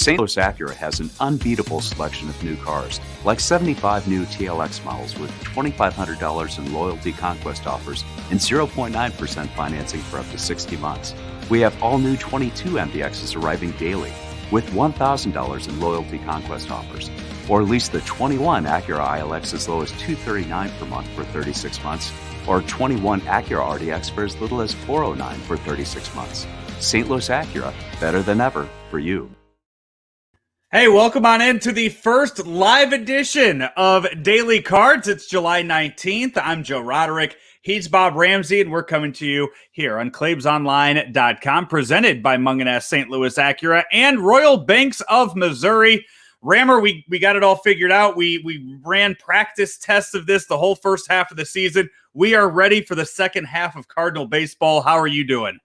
St. Louis Acura has an unbeatable selection of new cars, like 75 new TLX models with $2,500 in loyalty conquest offers and 0.9% financing for up to 60 months. We have all new 22 MDXs arriving daily with $1,000 in loyalty conquest offers, or lease the 21 Acura ILX as low as $239 per month for 36 months, or 21 Acura RDX for as little as $409 for 36 months. St. Louis Acura, better than ever for you. Hey, welcome on in to the first live edition of Daily Cards. It's July 19th. I'm Joe Roderick. He's Bob Ramsey, and we're coming to you here on ClaibsOnline.com, presented by Mungenast St. Louis Acura and Royal Banks of Missouri. Rammer, we got it all figured out. We ran practice tests of this the whole first half of the season. We are ready for the second half of Cardinal baseball. How are you doing?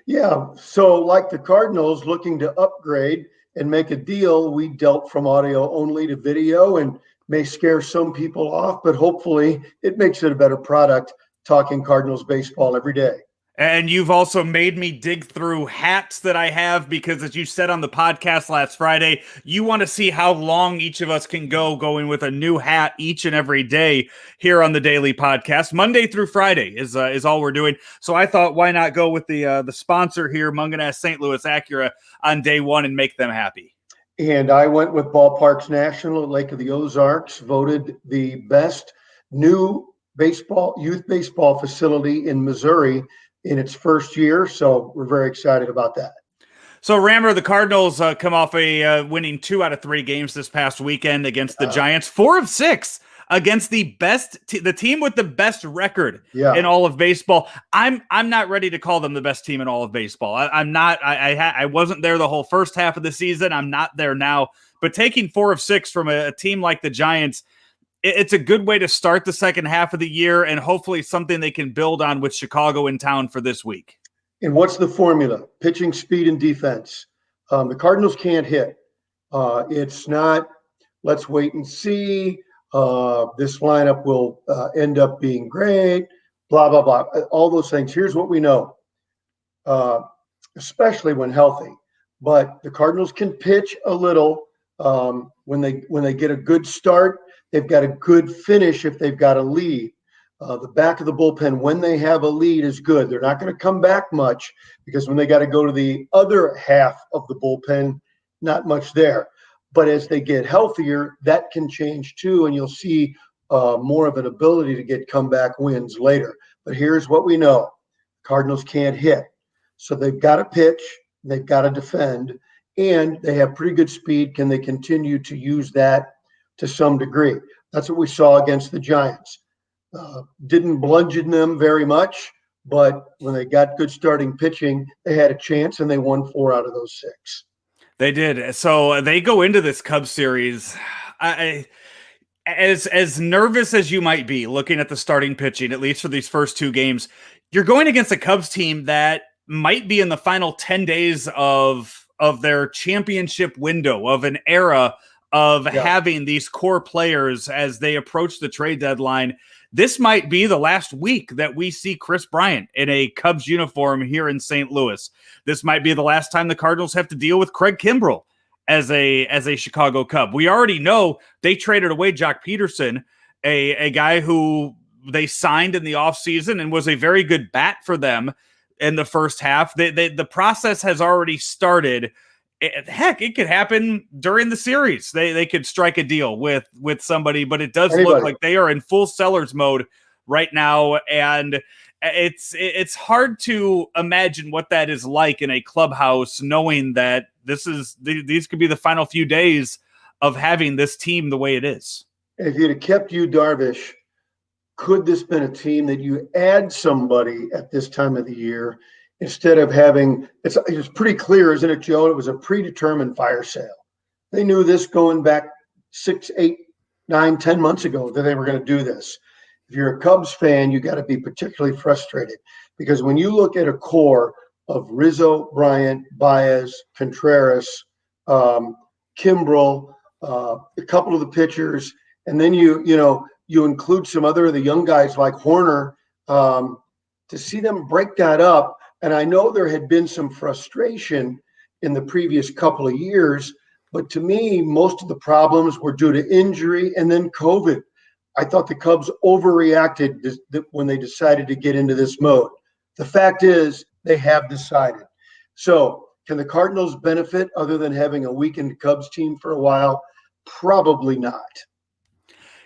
Yeah, so like the Cardinals looking to upgrade and make a deal, we dealt from audio only to video, and may scare some people off, but hopefully it makes it a better product talking Cardinals baseball every day. And you've also made me dig through hats that I have because, as you said on the podcast last Friday, you want to see how long each of us can go going with a new hat each and every day here on the daily podcast. Monday through Friday is all we're doing. So I thought, why not go with the sponsor here, Mungenast St. Louis Acura, on day one and make them happy. And I went with Ballparks National at Lake of the Ozarks, voted the best new youth baseball facility in Missouri in its first year. So we're very excited about that. So, Rammer, the Cardinals come off a winning 2 out of 3 games this past weekend against the Giants, 4 of 6 against the best, the team with the best record in all of baseball. I'm not ready to call them the best team in all of baseball. I'm not. I wasn't there the whole first half of the season. I'm not there now. But taking 4 of 6 from a team like the Giants, it's a good way to start the second half of the year, and hopefully something they can build on with Chicago in town for this week. And what's the formula? Pitching, speed, and defense. The Cardinals can't hit. It's not, let's wait and see. This lineup will end up being great, blah, blah, blah. All those things. Here's what we know, especially when healthy. But the Cardinals can pitch a little when they get a good start. They've got a good finish if they've got a lead. The back of the bullpen, when they have a lead, is good. They're not going to come back much because when they got to go to the other half of the bullpen, not much there. But as they get healthier, that can change too, and you'll see more of an ability to get comeback wins later. But here's what we know. Cardinals can't hit. So they've got to pitch, they've got to defend, and they have pretty good speed. Can they continue to use that to some degree? That's what we saw against the Giants. Didn't bludgeon them very much, but when they got good starting pitching, they had a chance, and they won 4 out of those 6. They did. So they go into this Cubs series. As nervous as you might be looking at the starting pitching, at least for these first 2 games, you're going against a Cubs team that might be in the final 10 days of their championship window, of an era of having these core players as they approach the trade deadline. This might be the last week that we see Chris Bryant in a Cubs uniform here in St. Louis. This might be the last time the Cardinals have to deal with Craig Kimbrell as a Chicago Cub. We already know they traded away Jock Peterson, a guy who they signed in the offseason and was a very good bat for them in the first half. The process has already started. Heck, it could happen during the series. They could strike a deal with somebody, but it does look like they are in full sellers mode right now, and it's hard to imagine what that is like in a clubhouse, knowing that these could be the final few days of having this team the way it is. If you'd have kept Yu Darvish, could this been a team that you add somebody at this time of the year? Instead of having, it's pretty clear, isn't it, Joe? It was a predetermined fire sale. They knew this going back 6, 8, 9, 10 months ago that they were going to do this. If you're a Cubs fan, you got to be particularly frustrated because when you look at a core of Rizzo, Bryant, Baez, Contreras, Kimbrell, a couple of the pitchers, and then you include some other of the young guys like Horner, to see them break that up. And I know there had been some frustration in the previous couple of years But to me, most of the problems were due to injury and then COVID. I thought the Cubs overreacted when they decided to get into this mode. The fact is, they have decided. So, can the Cardinals benefit other than having a weakened Cubs team for a while? Probably not.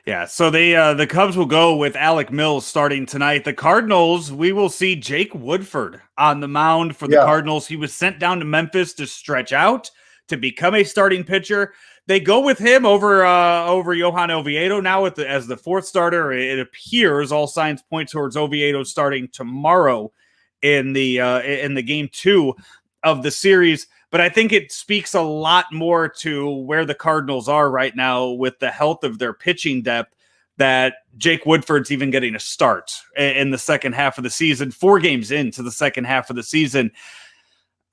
Yeah, so the Cubs will go with Alec Mills starting tonight. The Cardinals, we will see Jake Woodford on the mound for the Cardinals. He was sent down to Memphis to stretch out, to become a starting pitcher. They go with him over Johan Oviedo now as the fourth starter. It appears all signs point towards Oviedo starting tomorrow in the game 2 of the series. But I think it speaks a lot more to where the Cardinals are right now with the health of their pitching depth that Jake Woodford's even getting a start in the second half of the season, 4 games into the second half of the season.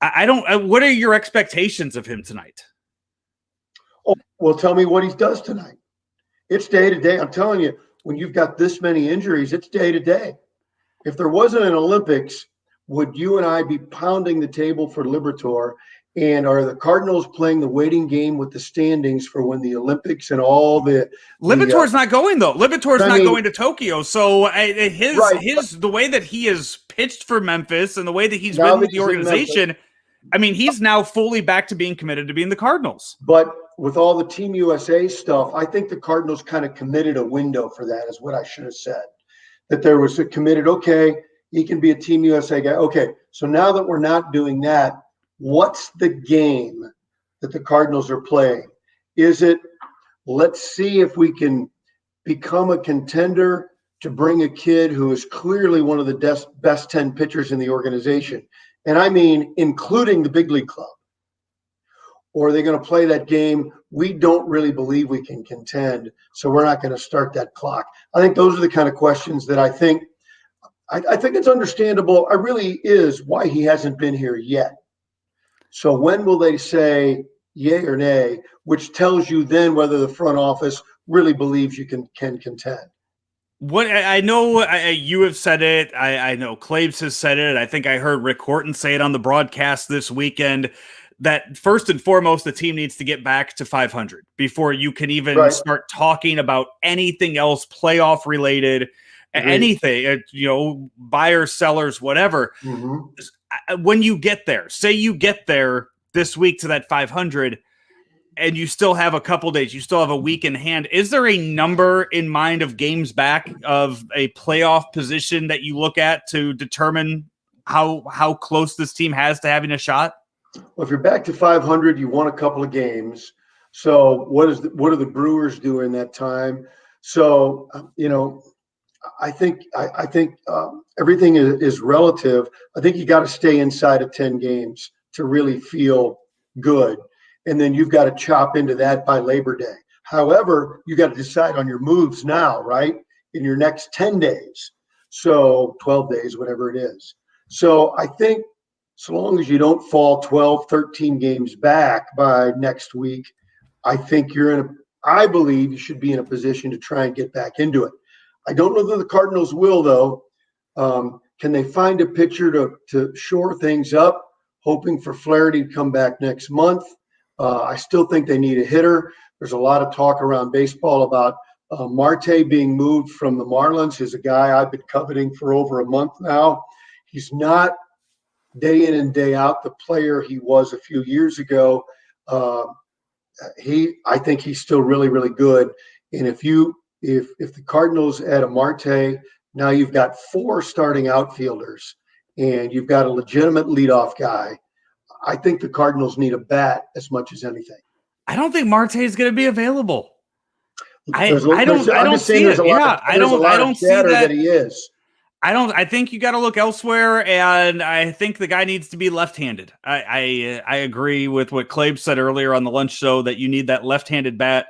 What are your expectations of him tonight? Oh, well, tell me what he does tonight. It's day to day. I'm telling you, when you've got this many injuries, it's day to day. If there wasn't an Olympics, would you and I be pounding the table for Liberatore? And are the Cardinals playing the waiting game with the standings for when the Olympics and all the Liberatore's not going though. Liberatore's not going to Tokyo. So the way that he has pitched for Memphis and the way that he's been with the organization, I mean, he's now fully back to being committed to being the Cardinals. But with all the Team USA stuff, I think the Cardinals kind of committed a window for that, is what I should have said. That there was a committed, okay, he can be a Team USA guy. Okay, so now that we're not doing that, what's the game that the Cardinals are playing? Is it, let's see if we can become a contender to bring a kid who is clearly one of the best 10 pitchers in the organization? And I mean, including the big league club. Or are they going to play that game? We don't really believe we can contend, so we're not going to start that clock. I think those are the kind of questions that I think it's understandable. It really is why he hasn't been here yet. So when will they say yay or nay, which tells you then whether the front office really believes you can contend. What I know, you have said it. I know Claves has said it. I think I heard Rick Horton say it on the broadcast this weekend, that first and foremost, the team needs to get back to 500 before you can even start talking about anything else, playoff related, anything, buyers, sellers, whatever. Mm-hmm. When you get there, say you get there this week to that 500, and you still have a couple days, you still have a week in hand. Is there a number in mind of games back of a playoff position that you look at to determine how close this team has to having a shot? Well, if you're back to 500, you won a couple of games. So what are the Brewers doing that time? So, I think everything is relative. I think you got to stay inside of 10 games to really feel good. And then you've got to chop into that by Labor Day. However, you got to decide on your moves now, right? In your next 10 days. So 12 days, whatever it is. So I think so long as you don't fall 12, 13 games back by next week, I think I believe you should be in a position to try and get back into it. I don't know that the Cardinals will, though. Can they find a pitcher to shore things up, hoping for Flaherty to come back next month? I still think they need a hitter. There's a lot of talk around baseball about Marte being moved from the Marlins. He's a guy I've been coveting for over a month now. He's not day in and day out the player he was a few years ago. I think he's still really, really good. And if the Cardinals add a Marte, now you've got 4 starting outfielders and you've got a legitimate leadoff guy. I think the Cardinals need a bat as much as anything. I don't think Marte is going to be available. I don't see it. I don't see that he is. I think you got to look elsewhere, and I think the guy needs to be left-handed. I agree with what Clave said earlier on the lunch show that you need that left-handed bat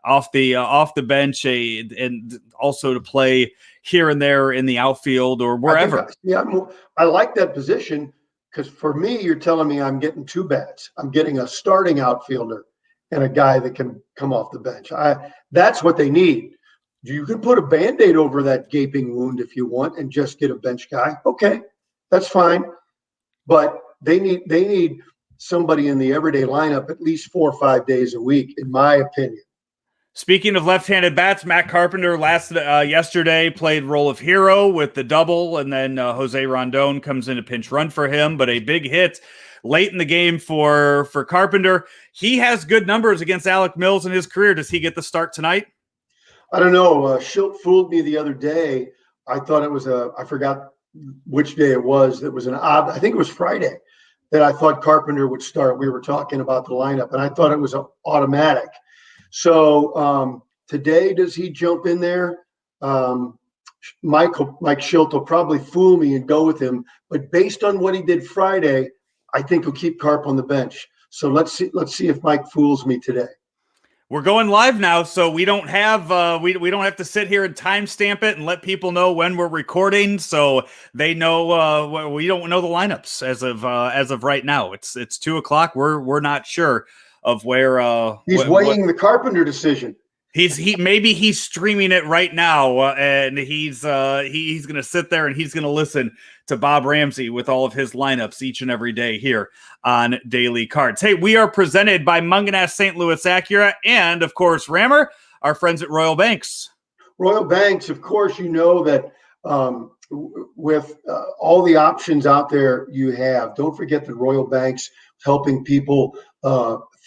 off the bench, and also to play here and there in the outfield or wherever. I like that position because for me, you're telling me I'm getting 2 bats. I'm getting a starting outfielder and a guy that can come off the bench. That's what they need. You can put a Band-Aid over that gaping wound if you want and just get a bench guy. Okay, that's fine. But they need somebody in the everyday lineup at least 4 or 5 days a week, in my opinion. Speaking of left-handed bats, Matt Carpenter yesterday played role of hero with the double, and then Jose Rondon comes in a pinch run for him, but a big hit late in the game for Carpenter. He has good numbers against Alec Mills in his career. Does he get the start tonight? I don't know. Schilt fooled me the other day. I thought it was I forgot which day it was. It was I think it was Friday that I thought Carpenter would start. We were talking about the lineup, and I thought it was an automatic. So today, does he jump in there? Mike Schilt will probably fool me and go with him, but based on what he did Friday, I think he'll keep Carp on the bench. So let's see if Mike fools me today. We're going live now, so we don't have we don't have to sit here and timestamp it and let people know when we're recording, so they know we don't know the lineups as of right now. It's 2:00. We're not sure of where he's weighing the Carpenter decision. Maybe he's streaming it right now, and he's going to sit there and he's going to listen to Bob Ramsey with all of his lineups each and every day here on Daily Cards. Hey, we are presented by Mungenast St. Louis Acura and, of course, Rammer, our friends at Royal Banks. Royal Banks, of course, you know that with all the options out there you have, don't forget that Royal Banks helping people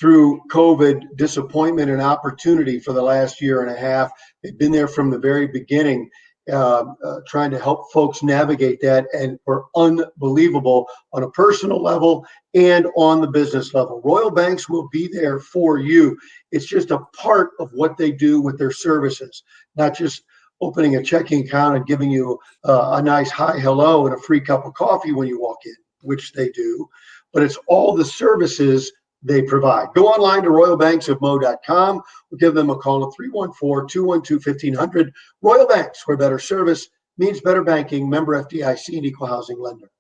through COVID, disappointment and opportunity for the last year and a half. They've been there from the very beginning, trying to help folks navigate that, and were unbelievable on a personal level and on the business level. Royal Banks will be there for you. It's just a part of what they do with their services, not just opening a checking account and giving you a nice hi, hello, and a free cup of coffee when you walk in, which they do, but it's all the services they provide. Go online to royalbanksofmo.com or give them a call at 314-212-1500. Royal Banks, where better service means better banking. Member FDIC and equal housing lender.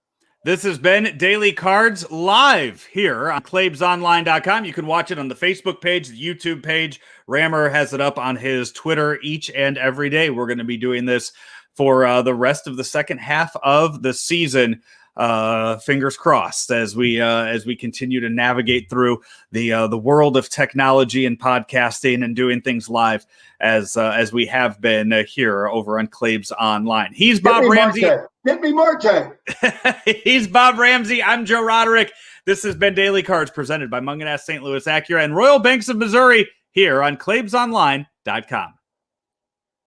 This has been Daily Cards live here on ClaibsOnline.com. You can watch it on the Facebook page, the YouTube page. Rammer has it up on his Twitter each and every day. We're going to be doing this for the rest of the second half of the season. Fingers crossed as we continue to navigate through the world of technology and podcasting and doing things live as we have been here over on Claibs Online. He's Bob Ramsey. Hit me, Marte. He's Bob Ramsey. I'm Joe Roderick. This has been Daily Cards presented by Mungenast St. Louis Acura and Royal Banks of Missouri here on ClaibsOnline.com.